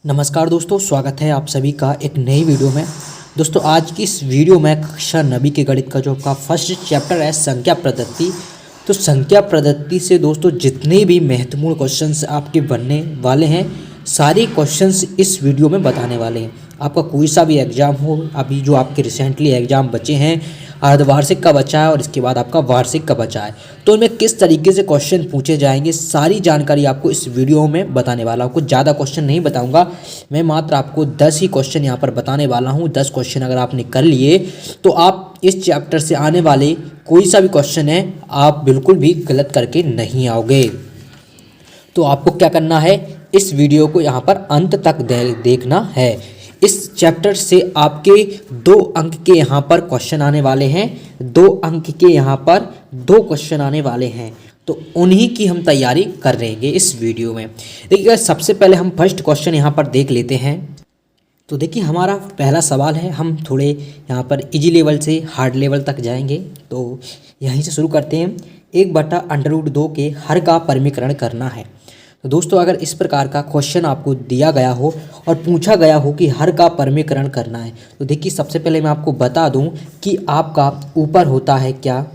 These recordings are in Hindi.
नमस्कार दोस्तों, स्वागत है आप सभी का एक नई वीडियो में। दोस्तों आज की इस वीडियो में कक्षा 9वीं के गणित का जो आपका फर्स्ट चैप्टर है संख्या पद्धति। तो संख्या पद्धति से दोस्तों जितने भी महत्वपूर्ण क्वेश्चंस आपके बनने वाले हैं, सारे क्वेश्चंस इस वीडियो में बताने वाले हैं। आपका कोई सा भी एग्ज़ाम हो, अभी जो आपके रिसेंटली एग्ज़ाम बचे हैं, अर्धवार्षिक का बचा है और इसके बाद आपका वार्षिक का बचा है, तो उनमें किस तरीके से क्वेश्चन पूछे जाएंगे, सारी जानकारी आपको इस वीडियो में बताने वाला हूँ। कुछ ज़्यादा क्वेश्चन नहीं बताऊंगा, मैं मात्र आपको 10 ही क्वेश्चन यहाँ पर बताने वाला हूँ। 10 क्वेश्चन अगर आपने कर लिए तो आप इस चैप्टर से आने वाले कोई सा भी क्वेश्चन है आप बिल्कुल भी गलत करके नहीं आओगे। तो आपको क्या करना है, इस वीडियो को यहाँ पर अंत तक देखना है। इस चैप्टर से आपके 2 अंक के यहाँ पर क्वेश्चन आने वाले हैं, 2 अंक के यहाँ पर 2 क्वेश्चन आने वाले हैं, तो उन्हीं की हम तैयारी कर रहेंगे इस वीडियो में। देखिए सबसे पहले हम फर्स्ट क्वेश्चन यहाँ पर देख लेते हैं। तो देखिए हमारा पहला सवाल है, हम थोड़े यहाँ पर इजी लेवल से हार्ड लेवल तक जाएंगे, तो यहीं से शुरू करते हैं। 1/√2 के हर का परिमीकरण करना है। तो दोस्तों अगर इस प्रकार का क्वेश्चन आपको दिया गया हो और पूछा गया हो कि हर का परिमीकरण करना है, तो देखिए सबसे पहले मैं आपको बता दूं कि आपका ऊपर होता है क्या,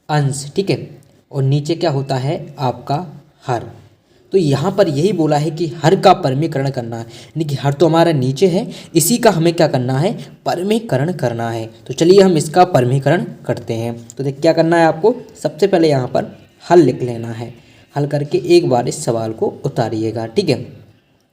अंश, ठीक है, और नीचे क्या होता है आपका हर। तो यहाँ पर यही बोला है कि हर का परिमीकरण करना है, यानी कि हर तो हमारा नीचे है, इसी का हमें क्या करना है, परिमीकरण करना है। तो चलिए हम इसका परिमीकरण करते हैं। तो देख क्या करना है आपको, सबसे पहले यहाँ पर हल लिख लेना है। हल करके एक बार इस सवाल को उतारिएगा, ठीक है।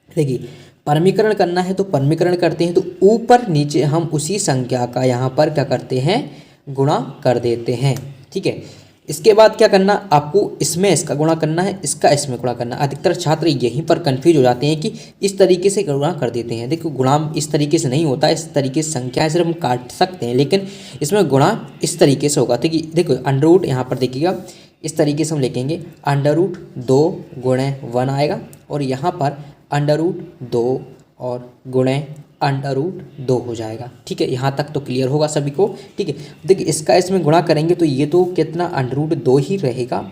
देखिए परिमीकरण करना है तो परिमीकरण करते हैं, तो ऊपर नीचे हम उसी संख्या का यहाँ पर क्या करते हैं, गुणा कर देते हैं, ठीक है। इसके बाद क्या करना, आपको इसमें इसका गुणा करना है, इसका इसमें गुणा करना। अधिकतर छात्र यहीं पर कंफ्यूज हो जाते हैं कि इस तरीके से गुणा कर देते हैं। देखो गुणा इस तरीके से नहीं होता, इस तरीके से संख्याएं सिर्फ हम काट सकते हैं, लेकिन इसमें गुणा इस तरीके से होगा। देखो अंडर रूट यहाँ पर देखिएगा, इस तरीके से हम लिखेंगे, √2 गुणे 1 आएगा, और यहाँ पर √2 और गुणे √2 हो जाएगा, ठीक है। यहाँ तक तो क्लियर होगा सभी को, ठीक है। देखिए इसका इसमें गुणा करेंगे तो ये तो कितना √2 ही रहेगा,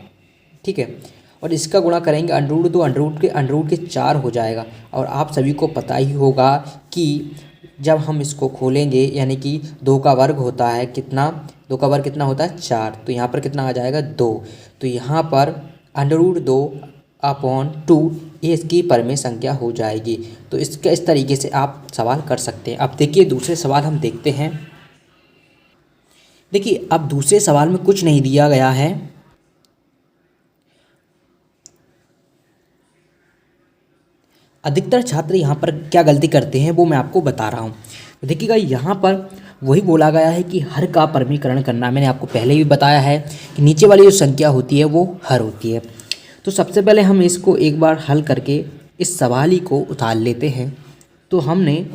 ठीक है, और इसका गुणा करेंगे √2 के 4 हो जाएगा। और आप सभी को पता ही होगा कि जब हम इसको खोलेंगे, यानी कि 2 का वर्ग होता है कितना, 2 का वर्ग कितना होता है 4, तो यहाँ पर कितना आ जाएगा 2। तो यहाँ पर √2/2 ये इसकी परिमेय संख्या हो जाएगी। तो इसका इस तरीके से आप सवाल कर सकते हैं। अब देखिए दूसरे सवाल हम देखते हैं। देखिए अब दूसरे सवाल में कुछ नहीं दिया गया है, अधिकतर छात्र यहाँ पर क्या गलती करते हैं वो मैं आपको बता रहा हूँ। तो देखिएगा यहाँ पर वही बोला गया है कि हर का परिमीकरण करना। मैंने आपको पहले भी बताया है कि नीचे वाली जो संख्या होती है वो हर होती है। तो सबसे पहले हम इसको एक बार हल करके इस सवाल ही को उतार लेते हैं। तो हमने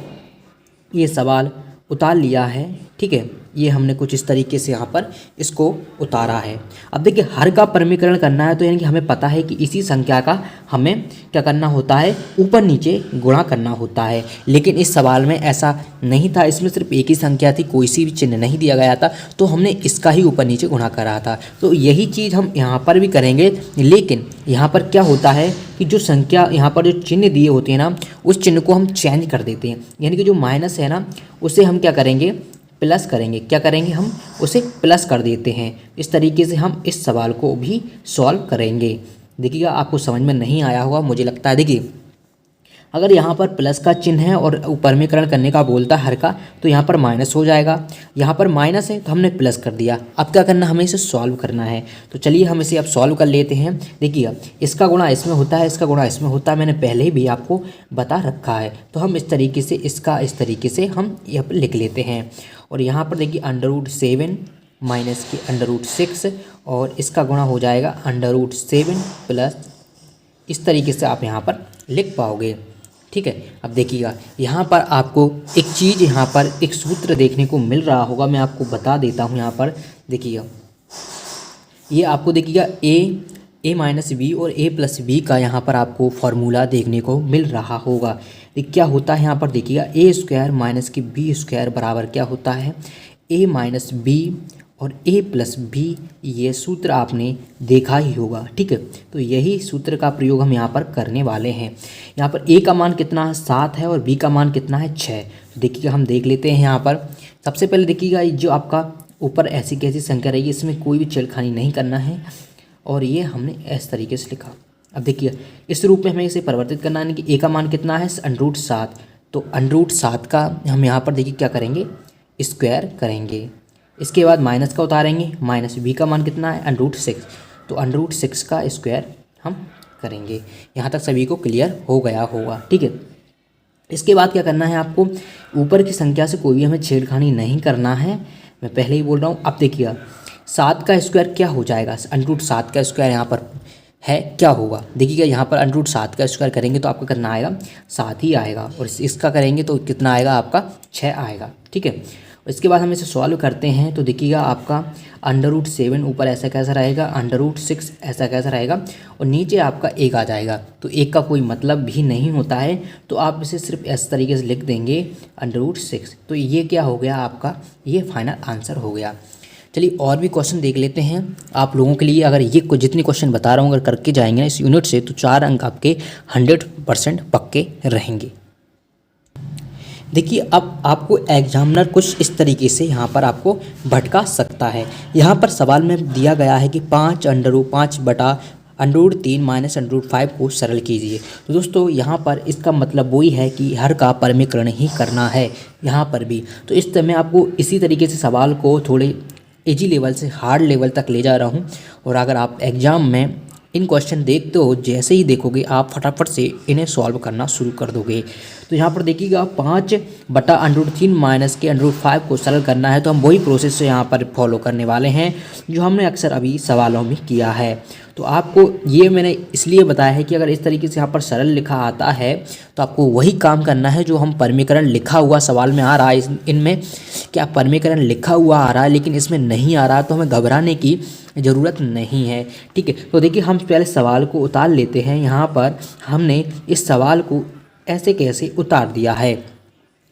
ये सवाल उतार लिया है, ठीक है। ये हमने कुछ इस तरीके से यहाँ पर इसको उतारा है। अब देखिए हर का परिमीकरण करना है, तो यानी कि हमें पता है कि इसी संख्या का हमें क्या करना होता है, ऊपर नीचे गुणा करना होता है। लेकिन इस सवाल में ऐसा नहीं था, इसमें सिर्फ एक ही संख्या थी, कोई सी भी चिन्ह नहीं दिया गया था, तो हमने इसका ही ऊपर नीचे गुणा करा था। तो यही चीज़ हम यहाँ पर भी करेंगे, लेकिन यहाँ पर क्या होता है कि जो संख्या यहाँ पर जो चिन्ह दिए होते हैं ना, उस चिन्ह को हम चेंज कर देते हैं। यानी कि जो माइनस है ना, उसे हम क्या करेंगे, प्लस करेंगे। क्या करेंगे, हम उसे प्लस कर देते हैं। इस तरीके से हम इस सवाल को भी सॉल्व करेंगे। देखिएगा आपको समझ में नहीं आया होगा मुझे लगता है। देखिए अगर यहाँ पर प्लस का चिन्ह है और परिमीकरण करने का बोलता है हर का, तो यहाँ पर माइनस हो जाएगा। यहाँ पर माइनस है तो हमने प्लस कर दिया। अब क्या करना, हमें इसे सॉल्व करना है। तो चलिए हम इसे अब सॉल्व कर लेते हैं। देखिए इसका गुणा इसमें होता है, इसका गुणा इसमें होता है, मैंने पहले भी आपको बता रखा है। तो हम इस तरीके से इसका इस तरीके से हम यहाँ पर लिख लेते हैं। और यहाँ पर देखिए √7 माइनस की √6, और इसका गुणा हो जाएगा √7 प्लस, इस तरीके से आप यहाँ पर लिख पाओगे, ठीक है। अब देखिएगा यहाँ पर आपको एक चीज़, यहाँ पर एक सूत्र देखने को मिल रहा होगा, मैं आपको बता देता हूँ। यहाँ पर देखिएगा ये आपको देखिएगा a माइनस बी और a+b का यहाँ पर आपको फॉर्मूला देखने को मिल रहा होगा। क्या होता है यहाँ पर देखिएगा, a² माइनस की b² बराबर क्या होता है, a माइनस बी और a प्लस बी, ये सूत्र आपने देखा ही होगा। ठीक है, तो यही सूत्र का प्रयोग हम यहाँ पर करने वाले हैं। यहाँ पर a का मान कितना है 7 है और b का मान कितना है 6। तो देखिएगा हम देख लेते हैं यहाँ पर। सबसे पहले देखिएगा जो आपका ऊपर ऐसी कैसी संख्या रहेगी, इसमें कोई भी छेड़खानी नहीं करना है और ये हमने इस तरीके से लिखा। अब देखिए इस रूप में हमें इसे परिवर्तित करना है कि a का मान कितना है √7। तो √7 का हम यहाँ पर देखिए क्या करेंगे, स्क्वायर करेंगे। इसके बाद माइनस का उतारेंगे, माइनस b का मान कितना है √6। तो √6 का स्क्वायर हम करेंगे। यहाँ तक सभी को क्लियर हो गया होगा। ठीक है, इसके बाद क्या करना है आपको, ऊपर की संख्या से कोई भी हमें छेड़खानी नहीं करना है, मैं पहले ही बोल रहा हूँ। अब देखिएगा 7 का स्क्वायर क्या हो जाएगा, √7 का स्क्वायर यहाँ पर है क्या होगा। देखिएगा यहाँ पर √7 का स्क्वायर करेंगे तो आपका कितना आएगा 7 ही आएगा, और इसका करेंगे तो कितना आएगा आपका 6 आएगा। ठीक है, इसके बाद हम इसे सॉल्व करते हैं तो देखिएगा आपका √7 ऊपर ऐसा कैसा रहेगा, √6 ऐसा कैसा रहेगा और नीचे आपका 1 आ जाएगा। तो 1 का कोई मतलब भी नहीं होता है, तो आप इसे सिर्फ इस तरीके से लिख देंगे √6। तो ये क्या हो गया आपका, ये फाइनल आंसर हो गया। चलिए और भी क्वेश्चन देख लेते हैं आप लोगों के लिए। अगर ये जितने क्वेश्चन बता रहा हूँ अगर करके जाएंगे ना इस यूनिट से, तो 4 अंक आपके 100% पक्के रहेंगे। देखिए अब आपको एग्जामिनर कुछ इस तरीके से यहाँ पर आपको भटका सकता है। यहाँ पर सवाल में दिया गया है कि 5 बटा √3 माइनस √5 को सरल कीजिए। तो दोस्तों यहाँ पर इसका मतलब वही है कि हर का परमीकरण ही करना है यहाँ पर भी। तो इस तरह मैं आपको इसी तरीके से सवाल को थोड़े इजी लेवल से हार्ड लेवल तक ले जा रहा हूँ, और अगर आप एग्ज़ाम में इन क्वेश्चन देखते हो, जैसे ही देखोगे आप फटाफट से इन्हें सॉल्व करना शुरू कर दोगे। तो यहाँ पर देखिएगा 5 बटा √3 माइनस के √5 को सरल करना है, तो हम वही प्रोसेस से यहाँ पर फॉलो करने वाले हैं जो हमने अक्सर अभी सवालों में किया है। तो आपको ये मैंने इसलिए बताया है कि अगर इस तरीके से यहाँ पर सरल लिखा आता है तो आपको वही काम करना है जो हम परमीकरण लिखा हुआ सवाल में आ रहा है। इनमें क्या परमीकरण लिखा हुआ आ रहा है लेकिन इसमें नहीं आ रहा, तो हमें घबराने की ज़रूरत नहीं है। ठीक है, तो देखिए हम पहले सवाल को उतार लेते हैं। यहाँ पर हमने इस सवाल को ऐसे कैसे उतार दिया है।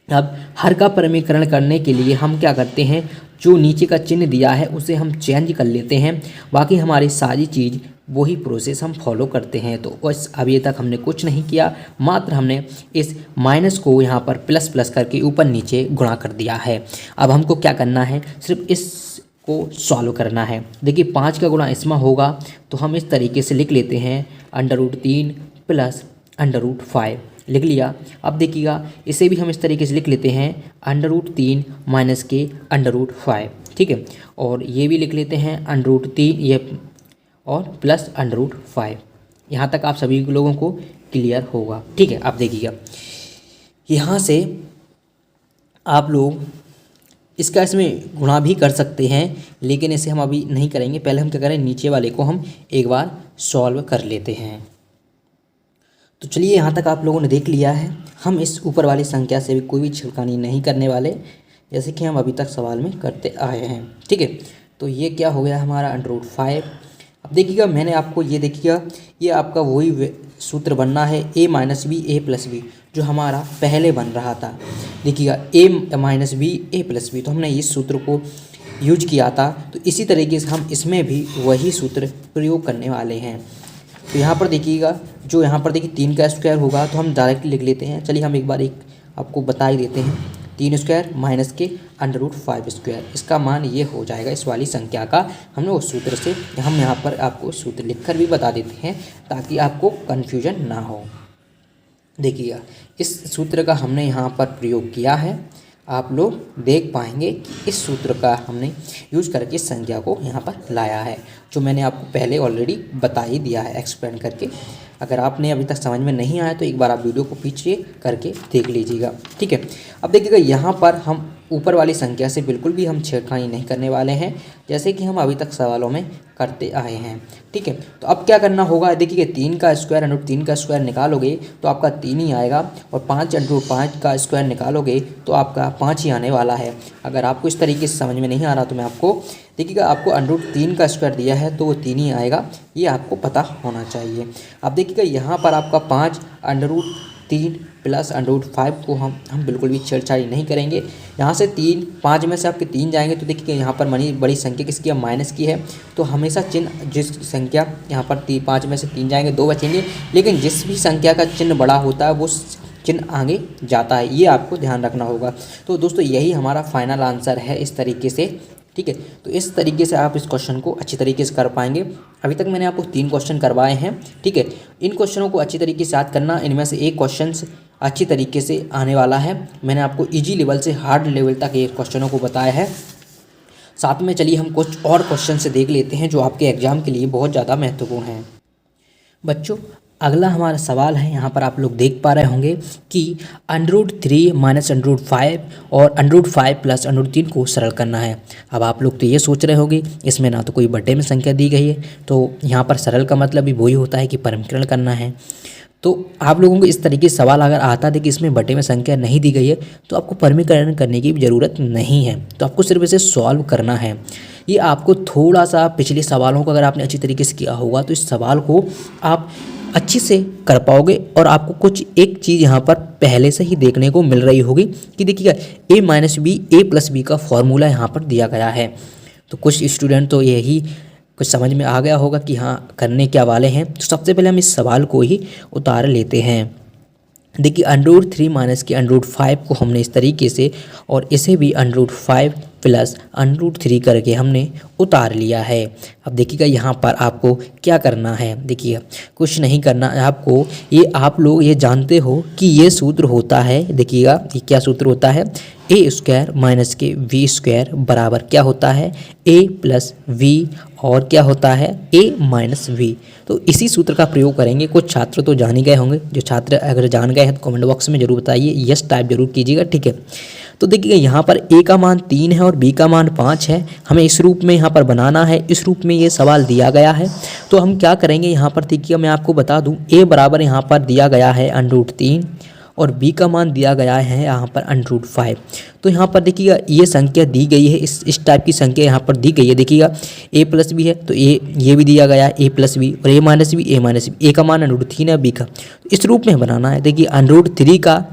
अब हर का परमीकरण करने के लिए हम क्या करते हैं, जो नीचे का चिन्ह दिया है उसे हम चेंज कर लेते हैं, बाकी हमारी सारी चीज़ वही प्रोसेस हम फॉलो करते हैं। तो बस अभी तक हमने कुछ नहीं किया, मात्र हमने इस माइनस को यहाँ पर प्लस प्लस करके ऊपर नीचे गुणा कर दिया है। अब हमको क्या करना है, सिर्फ इस को सॉल्व करना है। देखिए 5 का गुणा इसमें होगा तो हम इस तरीके से लिख लेते हैं √3 प्लस √5 लिख लिया। अब देखिएगा इसे भी हम इस तरीके से लिख लेते हैं √3 माइनस के √5। ठीक है, और ये भी लिख लेते हैं √3 ये और प्लस √5। यहाँ तक आप सभी लोगों को क्लियर होगा। ठीक है, अब देखिएगा यहाँ से आप लोग इसका इसमें गुणा भी कर सकते हैं, लेकिन इसे हम अभी नहीं करेंगे। पहले हम क्या करें, नीचे वाले को हम एक बार सॉल्व कर लेते हैं। तो चलिए यहाँ तक आप लोगों ने देख लिया है। हम इस ऊपर वाली संख्या से भी कोई भी छेड़खानी नहीं करने वाले, जैसे कि हम अभी तक सवाल में करते आए हैं। ठीक है, तो ये क्या हो गया हमारा √5। अब देखिएगा मैंने आपको ये देखिएगा ये आपका वही सूत्र बनना है a minus B A plus B, जो हमारा पहले बन रहा था। देखिएगा a minus B A plus B, तो हमने इस सूत्र को यूज किया था, तो इसी तरीके से हम इसमें भी वही सूत्र प्रयोग करने वाले हैं। तो यहाँ पर देखिएगा जो यहाँ पर देखिए 3 का स्क्वायर होगा तो हम डायरेक्टली लिख लेते हैं। चलिए हम एक बार एक आपको बता ही देते हैं, 3 स्क्वायर माइनस के √5 स्क्वायर, इसका मान ये हो जाएगा इस वाली संख्या का। हमने उस सूत्र से हम यहाँ पर आपको सूत्र लिखकर भी बता देते हैं ताकि आपको कन्फ्यूजन ना हो। देखिएगा इस सूत्र का हमने यहाँ पर प्रयोग किया है, आप लोग देख पाएंगे कि इस सूत्र का हमने यूज करके इस संख्या को यहाँ पर लाया है, जो मैंने आपको पहले ऑलरेडी बता ही दिया है एक्सप्लेन करके। अगर आपने अभी तक समझ में नहीं आया तो एक बार आप वीडियो को पीछे करके देख लीजिएगा। ठीक है, अब देखिएगा यहाँ पर हम ऊपर वाली संख्या से बिल्कुल भी हम छेड़खानी नहीं करने वाले हैं, जैसे कि हम अभी तक सवालों में करते आए हैं। ठीक है, तो अब क्या करना होगा, देखिए 3 का स्क्वायर √3 का स्क्वायर निकालोगे तो आपका 3 ही आएगा, और 5 √5 का स्क्वायर निकालोगे तो आपका 5 ही आने वाला है। अगर आपको इस तरीके से समझ में नहीं आ रहा तो मैं आपको देखिएगा आपको √3 का स्क्वायर दिया है तो वो 3 ही आएगा, ये आपको पता होना चाहिए। अब देखिएगा यहाँ पर आपका 5 3 प्लस √5 को हम बिल्कुल भी छेड़छाड़ी नहीं करेंगे। यहाँ से 3 5 में से आपके 3 जाएंगे तो देखिए यहाँ पर बड़ी संख्या किसकी है, माइनस की है। तो हमेशा चिन्ह जिस संख्या यहाँ पर 5 में से 3 जाएंगे 2 बचेंगे, लेकिन जिस भी संख्या का चिन्ह बड़ा होता है वो चिन्ह आगे जाता है, ये आपको ध्यान रखना होगा। तो दोस्तों यही हमारा फाइनल आंसर है इस तरीके से, ठीक है। तो इस तरीके से आप इस क्वेश्चन को अच्छी तरीके से कर पाएंगे। अभी तक मैंने आपको 3 क्वेश्चन करवाए हैं, ठीक है। इन क्वेश्चनों को अच्छी तरीके से याद करना, इनमें से एक क्वेश्चन अच्छी तरीके से आने वाला है। मैंने आपको इजी लेवल से हार्ड लेवल तक ये क्वेश्चनों को बताया है। साथ में चलिए हम कुछ और क्वेश्चन से देख लेते हैं जो आपके एग्जाम के लिए बहुत ज़्यादा महत्वपूर्ण हैं। बच्चों अगला हमारा सवाल है, यहाँ पर आप लोग देख पा रहे होंगे कि √3 माइनस √5 और √5 प्लस √3 को सरल करना है। अब आप लोग तो ये सोच रहे होंगे इसमें ना तो कोई बटे में संख्या दी गई है, तो यहाँ पर सरल का मतलब भी वही होता है कि परमीकरण करना है। तो आप लोगों को इस तरीके से सवाल अगर आता था कि इसमें बटे में संख्या नहीं दी गई है तो आपको परमीकरण करने की भी ज़रूरत नहीं है, तो आपको सिर्फ इसे सॉल्व करना है। ये आपको थोड़ा सा पिछले सवालों को अगर आपने अच्छी तरीके से किया होगा तो इस सवाल को आप अच्छे से कर पाओगे। और आपको कुछ एक चीज़ यहाँ पर पहले से ही देखने को मिल रही होगी कि देखिएगा a minus B a plus B का फॉर्मूला यहाँ पर दिया गया है। तो कुछ स्टूडेंट तो यही कुछ समझ में आ गया होगा कि हाँ करने क्या वाले हैं। तो सबसे पहले हम इस सवाल को ही उतार लेते हैं। देखिए √3 माइनस के √5 को हमने इस तरीके से और इसे भी √5 प्लस √3 करके हमने उतार लिया है। अब देखिएगा यहाँ पर आपको क्या करना है, देखिए कुछ नहीं करना है आपको, ये आप लोग ये जानते हो कि ये सूत्र होता है, देखिएगा ये क्या सूत्र होता है, a² माइनस के v² बराबर क्या होता है a प्लस v और क्या होता है a माइनस v। तो इसी सूत्र का प्रयोग करेंगे। कुछ छात्र तो जान ही गए होंगे, जो छात्र अगर जान गए हैं तो कमेंट बॉक्स में जरूर बताइए, यस टाइप जरूर कीजिएगा, ठीक है। तो देखिए यहाँ पर a का मान 3 है और b का मान 5 है, हमें इस रूप में यहाँ पर बनाना है। इस रूप में ये सवाल दिया गया है तो हम क्या करेंगे यहाँ पर, देखिए मैं आपको बता दूँ a बराबर यहाँ पर दिया गया है √3 और b का मान दिया गया है यहाँ पर √5। तो यहाँ पर देखिएगा ये संख्या दी गई है, इस टाइप की संख्या यहाँ पर दी गई है। देखिएगा a प्लस बी है तो ये भी दिया गया है a प्लस बी और a माइनस बी, a का मान √3 है, b का इस रूप में बनाना है। देखिए √3 का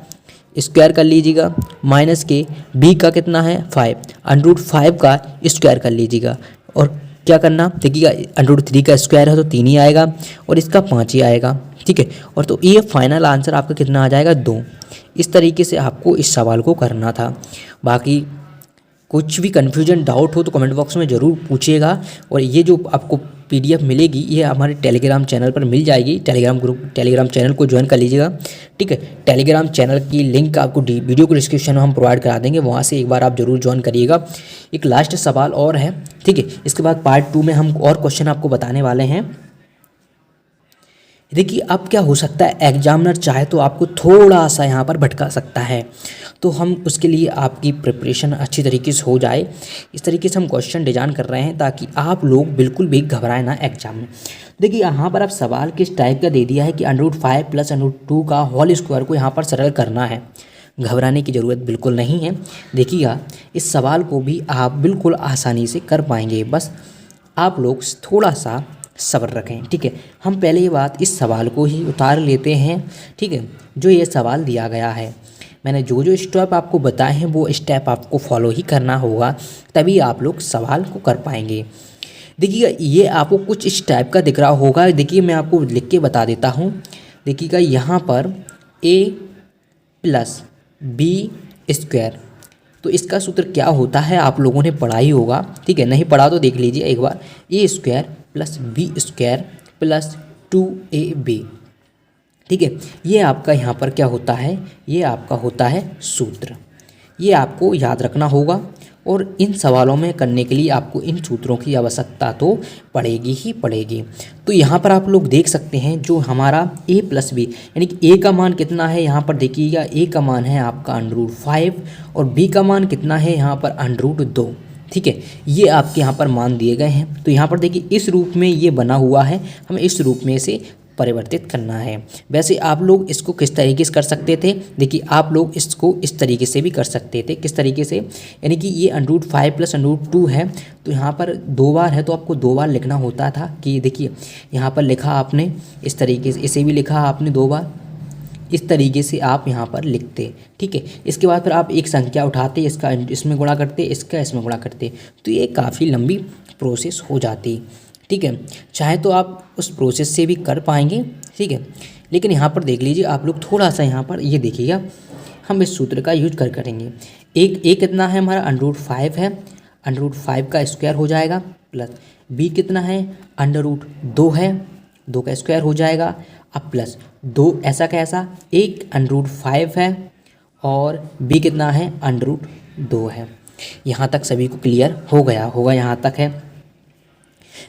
स्क्वायर कर लीजिएगा माइनस के b का कितना है 5, √5 का स्क्वायर कर लीजिएगा और क्या करना, देखिएगा √3 का स्क्वायर है तो 3 ही आएगा और इसका 5 ही आएगा, ठीक है। और तो ये फाइनल आंसर आपका कितना आ जाएगा 2। इस तरीके से आपको इस सवाल को करना था। बाकी कुछ भी कन्फ्यूजन डाउट हो तो कमेंट बॉक्स में ज़रूर पूछिएगा। और ये जो आपको PDF मिलेगी ये हमारे टेलीग्राम चैनल पर मिल जाएगी। टेलीग्राम चैनल को ज्वाइन कर लीजिएगा, ठीक है। टेलीग्राम चैनल की लिंक आपको वीडियो को डिस्क्रिप्शन में हम प्रोवाइड करा देंगे, वहाँ से एक बार आप जरूर ज्वाइन करिएगा। एक लास्ट सवाल और है, ठीक है। इसके बाद पार्ट 2 में हम और क्वेश्चन आपको बताने वाले हैं। देखिए अब क्या हो सकता है, एग्जामिनर चाहे तो आपको थोड़ा सा यहाँ पर भटका सकता है, तो हम उसके लिए आपकी प्रिपरेशन अच्छी तरीके से हो जाए, इस तरीके से हम क्वेश्चन डिजाइन कर रहे हैं ताकि आप लोग बिल्कुल भी घबराएं ना एग्जाम में। देखिए यहाँ पर आप सवाल किस टाइप का दे दिया है कि √5 प्लस √2 का होल स्क्वायर को यहाँ पर सरल करना है। घबराने की ज़रूरत बिल्कुल नहीं है। देखिएगा इस सवाल को भी आप बिल्कुल आसानी से कर पाएंगे, बस आप लोग थोड़ा सा सब्र रखें, ठीक है। हम पहले ये बात इस सवाल को ही उतार लेते हैं, ठीक है। जो ये सवाल दिया गया है, मैंने जो स्टेप आपको बताए हैं वो स्टेप आपको फॉलो ही करना होगा, तभी आप लोग सवाल को कर पाएंगे। देखिएगा ये आपको कुछ इस टाइप का दिख रहा होगा, देखिए मैं आपको लिख के बता देता हूँ। देखिएगा यहाँ पर a प्लस b², तो इसका सूत्र क्या होता है आप लोगों ने पढ़ा ही होगा, ठीक है। नहीं पढ़ा तो देख लीजिए एक बार, a² plus b² plus 2ab, ठीक है। ये आपका यहाँ पर क्या होता है, ये आपका होता है सूत्र, ये आपको याद रखना होगा। और इन सवालों में करने के लिए आपको इन सूत्रों की आवश्यकता तो पड़ेगी ही पड़ेगी। तो यहाँ पर आप लोग देख सकते हैं जो हमारा a प्लस बी यानी कि a का मान कितना है, यहाँ पर देखिएगा a का मान है आपका √5 और b का मान कितना है यहाँ पर √2, ठीक है। ये आपके यहाँ पर मान दिए गए हैं। तो यहाँ पर देखिए इस रूप में ये बना हुआ है, हमें इस रूप में से परिवर्तित करना है। वैसे आप लोग इसको किस तरीके से कर सकते थे, देखिए आप लोग इसको इस तरीके से भी कर सकते थे। किस तरीके से, यानी कि ये √5 प्लस √2 है तो यहाँ पर 2 बार है तो आपको 2 बार लिखना होता था कि देखिए यहाँ पर लिखा आपने इस तरीके से, इसे भी लिखा आपने 2 बार, इस तरीके से आप यहाँ पर लिखते, ठीक है। इसके बाद फिर आप एक संख्या उठाते, इसका इसमें गुणा करते, इसका इसमें गुणा करते, तो ये काफ़ी लंबी प्रोसेस हो जाती, ठीक है। चाहे तो आप उस प्रोसेस से भी कर पाएंगे, ठीक है, लेकिन यहाँ पर देख लीजिए आप लोग थोड़ा सा यहाँ पर ये देखिएगा, हम इस सूत्र का यूज करेंगे। एक कितना है हमारा √5 है, √5 का स्क्वायर हो जाएगा, प्लस b कितना है √2 है, 2 का स्क्वायर हो जाएगा, अब प्लस 2 ऐसा कैसा, एक √5 है और b कितना है √2 है। यहाँ तक सभी को क्लियर हो गया होगा, यहाँ तक है।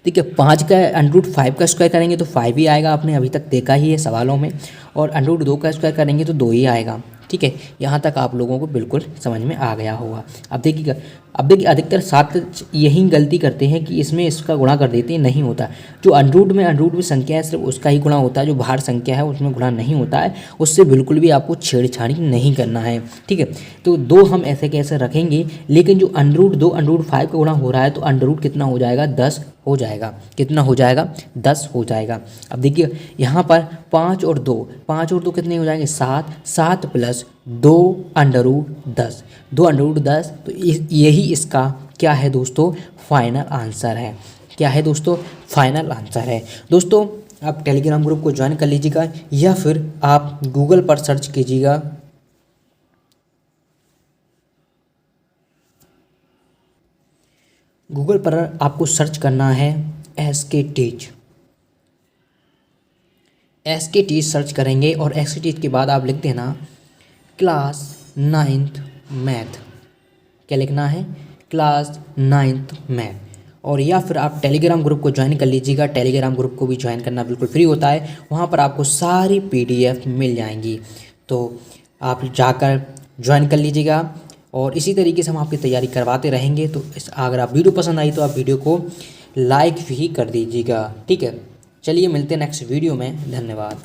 ठीक है, 5 का √5 का स्क्वायर करेंगे तो 5 ही आएगा, आपने अभी तक देखा ही है सवालों में, और √2 का स्क्वायर करेंगे तो 2 ही आएगा, ठीक है। यहाँ तक आप लोगों को बिल्कुल समझ में आ गया होगा। अब देखिएगा, अब देखिए अधिकतर छात्र यही गलती करते हैं कि इसमें इसका गुणा कर देते हैं, नहीं होता। जो अनरूट में संख्या है सिर्फ उसका ही गुणा होता है, जो बाहर संख्या है उसमें गुणा नहीं होता है, उससे बिल्कुल भी आपको छेड़छाड़ी नहीं करना है, ठीक है। तो 2 हम ऐसे कैसे रखेंगे, लेकिन जो √2 √5 का गुणा हो रहा है तो अंडर कितना हो जाएगा, 10 हो जाएगा। कितना हो जाएगा, 10 हो जाएगा। अब देखिए यहाँ पर 5 और 2 कितने हो जाएंगे, 7, 7 + 2 √10, 2 √10, तो यही इसका क्या है दोस्तों, फाइनल आंसर है। क्या है दोस्तों, फाइनल आंसर है। दोस्तों आप टेलीग्राम ग्रुप को ज्वाइन कर लीजिएगा या फिर आप गूगल पर सर्च कीजिएगा, गूगल पर आपको सर्च करना है SK टीच सर्च करेंगे और SK टीच के बाद आप लिख देना क्लास 9th मैथ। क्या लिखना है, क्लास 9th मैथ। और या फिर आप टेलीग्राम ग्रुप को ज्वाइन कर लीजिएगा, टेलीग्राम ग्रुप को भी ज्वाइन करना बिल्कुल फ्री होता है, वहाँ पर आपको सारी PDF मिल जाएंगी, तो आप जाकर ज्वाइन कर लीजिएगा। और इसी तरीके से हम आपकी तैयारी करवाते रहेंगे। तो अगर आप वीडियो पसंद आई तो आप वीडियो को लाइक भी कर दीजिएगा, ठीक है। चलिए मिलते हैं नेक्स्ट वीडियो में, धन्यवाद।